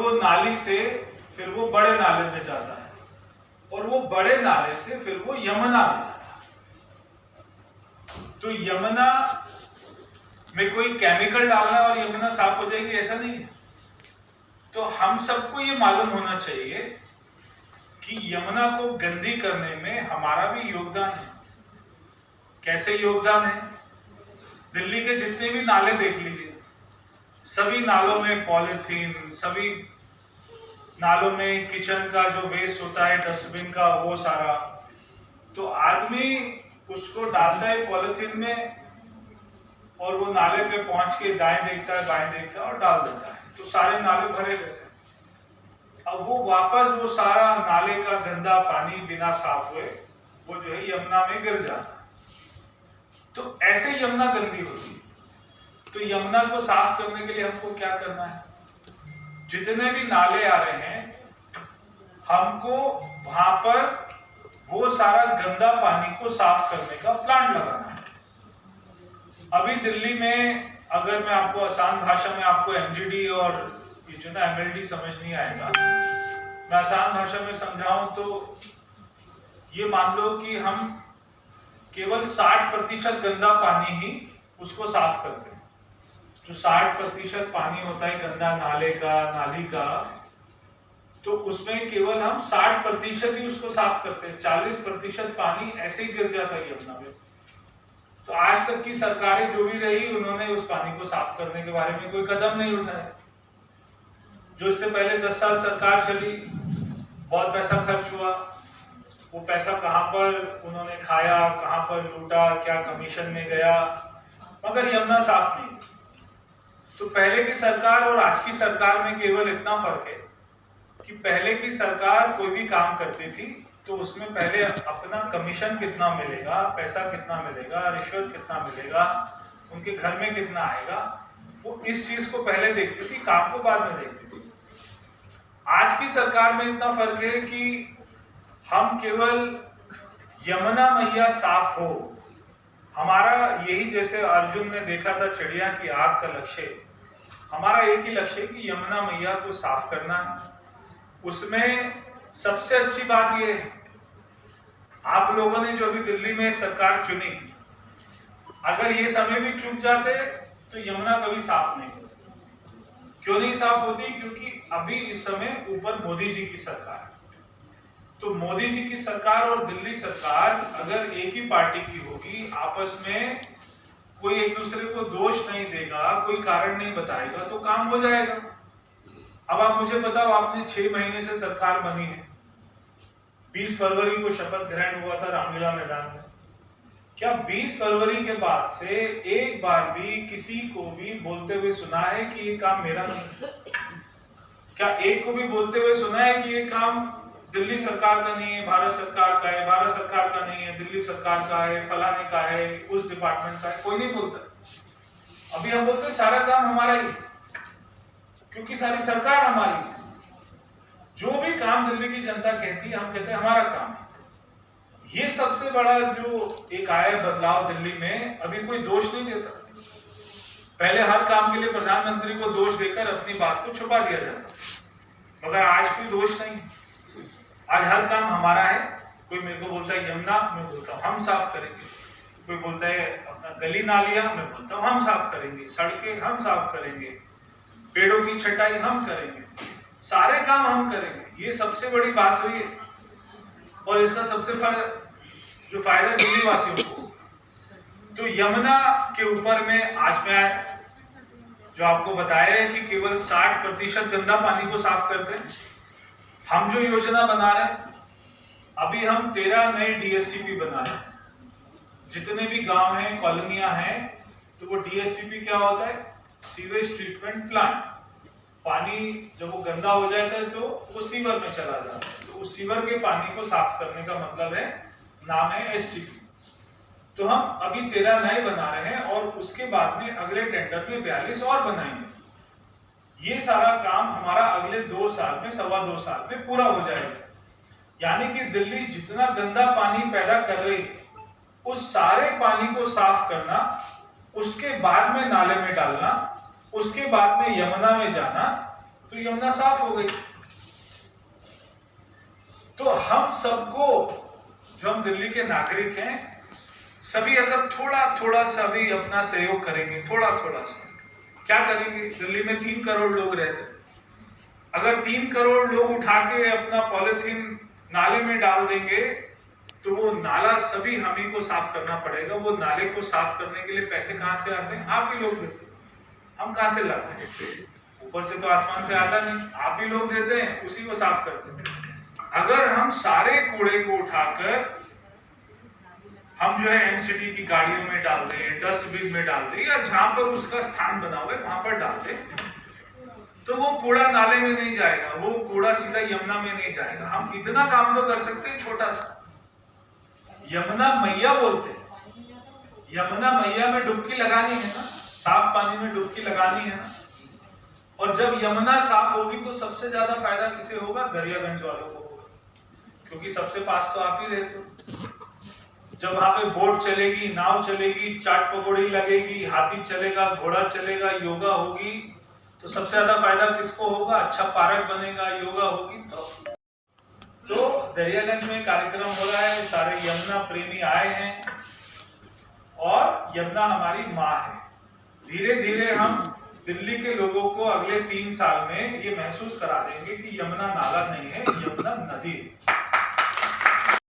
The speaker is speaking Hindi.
वो नाली से फिर वो बड़े नाले में जाता है, और वो बड़े नाले से फिर वो यमुना में जाता है। तो यमुना में कोई केमिकल डालना और यमुना साफ हो जाएगी ऐसा नहीं है। तो हम सबको ये मालूम होना चाहिए कि यमुना को गंदी करने में हमारा भी योगदान है। कैसे योगदान है? दिल्ली के जितने भी नाले देख लीजिए, सभी नालों में पॉलीथीन, सभी नालों में किचन का जो वेस्ट होता है डस्टबिन का वो सारा, तो आदमी उसको डालता है पॉलीथीन में और वो नाले पे पहुंच के दाएं देखता है बाएं देखता है और डाल देता है, तो सारे नाले भरे रहते हैं। अब वो वापस वो सारा नाले का गंदा पानी बिना साफ हुए वो जो है यमुना में गिर जाता है। तो ऐसे यमुना गंदी होती है। तो यमुना को साफ करने के लिए हमको क्या करना है? जितने भी नाले आ रहे हैं हमको वहां पर वो सारा गंदा पानी को साफ करने का प्लांट लगाना है। अभी दिल्ली में, अगर मैं आपको आसान भाषा में आपको एमजीडी और ये जो ना एमएलडी समझ नहीं आएगा, मैं आसान भाषा में समझाऊं तो ये मान लो कि हम केवल 60% गंदा पानी ही उसको साफ करते हैं। जो 60% पानी होता है गंदा नाले का, नाली का, तो उसमें केवल हम 60% ही उसको साफ करते हैं। 40% पानी ऐसे ही गिर जाता है यमुना में। तो आज तक की सरकारें जो भी रही, उन्होंने उस पानी को साफ करने के बारे में कोई कदम नहीं उठाया। जो इससे पहले 10 साल सरकार चली, बहुत पैसा खर्च हुआ, वो पैसा कहां पर उन्होंने खाया, कहां पर लूटा, क्या कमीशन में गया, मगर यमुना साफ नहीं। तो पहले की सरकार और आज की सरकार में केवल इतना फर्क है कि पहले की सरकार कोई भी काम करती थी तो उसमें पहले अपना कमीशन कितना मिलेगा, पैसा कितना मिलेगा, रिश्वत कितना मिलेगा, उनके घर में कितना आएगा, वो इस चीज को पहले देखती थी, काम को बाद में देखती थी। आज की सरकार में इतना फर्क है कि हम केवल यमुना मैया साफ हो, हमारा यही, जैसे अर्जुन ने देखा था चिड़िया की आग का लक्ष्य, हमारा एक ही लक्ष्य है कि यमुना मैया को साफ करना है। उसमें सबसे अच्छी बात यह है, आप लोगों ने जो अभी दिल्ली में सरकार चुनी, अगर ये समय भी चूक जाते तो यमुना कभी साफ नहीं होती। क्यों नहीं साफ होती? क्योंकि अभी इस समय ऊपर मोदी जी की सरकार है। तो मोदी जी की सरकार और दिल्ली सरकार अगर एक ही पार्टी की होगी, आपस में कोई एक दूसरे को दोष नहीं देगा, कोई कारण नहीं बताएगा, तो काम हो जाएगा। अब आप मुझे बताओ, आपने 6 महीने से सरकार बनी है, 20 फरवरी को शपथ ग्रहण हुआ था रामलीला मैदान में। क्या 20 फरवरी के बाद से एक बार भी किसी को भी बोलते हुए सुना है कि ये काम मेरा नहीं है? क्या एक को भी बोलते हुए सुना है कि ये काम दिल्ली सरकार का नहीं है, भारत सरकार का है, भारत सरकार का नहीं है, दिल्ली सरकार का है, फलाने का है, उस डिपार्टमेंट का है? कोई नहीं बोलता। अभी हम बोलते हैं सारा काम हमारा ही, क्योंकि सारी सरकार हमारी है। जो भी काम दिल्ली की जनता कहती है, हम कहते हैं हमारा काम है। ये सबसे बड़ा जो एक आया बदलाव दिल्ली में, अभी कोई दोष नहीं देता। पहले हर काम के लिए प्रधानमंत्री को दोष देकर अपनी बात को छुपा दिया जाता, मगर आज कोई दोष नहीं। आज हर काम हमारा है। कोई मेरे को बोलता है यमुना, मैं बोलता हूँ हम साफ करेंगे। कोई बोलता है अपना गली नालियां, मैं बोलता हूँ हम साफ करेंगे। सड़कें हम साफ करेंगे, पेड़ों की छटाई हम करेंगे, सारे काम हम करेंगे। ये सबसे बड़ी बात हुई है, और इसका सबसे जो फायदा दिल्ली वासियों को। तो यमुना के ऊपर में आज मैं जो आपको बताया है कि केवल 60% गंदा पानी को साफ करते हैं। हम जो योजना बना रहे हैं, अभी हम 13 नए डीएसटीपी बना रहे हैं। जितने भी गांव हैं, कॉलोनियां हैं, तो वो डीएसटीपी क्या होता है? Sewage treatment plant. पानी जब वो गंदा हो जाता है तो वो सीवर में चला जाता है, तो उस सीवर के पानी को साफ करने का मतलब है, नाम है एसटीपी। तो हम अभी 13 नए बना रहे हैं और उसके बाद में अगले टेंडर में 42 और बनाएंगे। ये सारा काम हमारा अगले 2 साल में, 2.25 साल में पूरा हो जाएगा। यानी कि दिल्ली जितना गंदा पानी पैदा कर रही है, उस सारे पानी को साफ करना, उसके बाद में नाले में डालना, उसके बाद में यमुना में जाना, तो यमुना साफ हो गई। तो हम सबको, जो हम दिल्ली के नागरिक हैं, सभी अगर थोड़ा थोड़ा सा भी अपना सहयोग करेंगे, थोड़ा थोड़ा सा, क्या करेंगे? दिल्ली में 3 करोड़ लोग रहते, अगर 3 करोड़ लोग उठा के अपना पॉलिथीन नाले में डाल देंगे तो वो नाला सभी हम ही को साफ करना पड़ेगा। वो नाले को साफ करने के लिए पैसे कहां से आते हैं? आप ही लोग देते हैं, हम कहां से लाते हैं? ऊपर से तो आसमान से आता नहीं, आप ही लोग देते हैं, उसी को साफ करते हैं। अगर हम सारे कूड़े को उठाकर हम जो है एनसीटी की गाड़ियों में डाल दें, डस्टबिन में डाल दें, या जहां पर उसका स्थान बना हुआ है वहां पर डाल दें, तो वो कूड़ा नाले में नहीं जाएगा, वो कूड़ा सीधा यमुना में नहीं जाएगा। हम इतना काम तो कर सकते हैं छोटा सा। यमुना मैया बोलते हैं, यमुना मैया में डुबकी लगानी है ना, साफ पानी में डुबकी लगानी है ना। और जब यमुना साफ होगी तो सबसे ज्यादा फायदा किसे होगा? दरियागंज वालों को होगा, क्योंकि सबसे पास तो आप ही रहते हो। जब वहां पे बोट चलेगी, नाव चलेगी, चाट पकौड़ी लगेगी, हाथी चलेगा, घोड़ा चलेगा, योगा होगी, तो सबसे ज्यादा फायदा किसको होगा? अच्छा पार्क बनेगा, योगा होगी। तो दरियागंज में कार्यक्रम हो रहा है, सारे यमुना प्रेमी आए हैं, और यमुना हमारी माँ है। धीरे धीरे हम दिल्ली के लोगों को अगले 3 साल में ये महसूस करा देंगे कि यमुना नाला नहीं है, यमुना नदी है।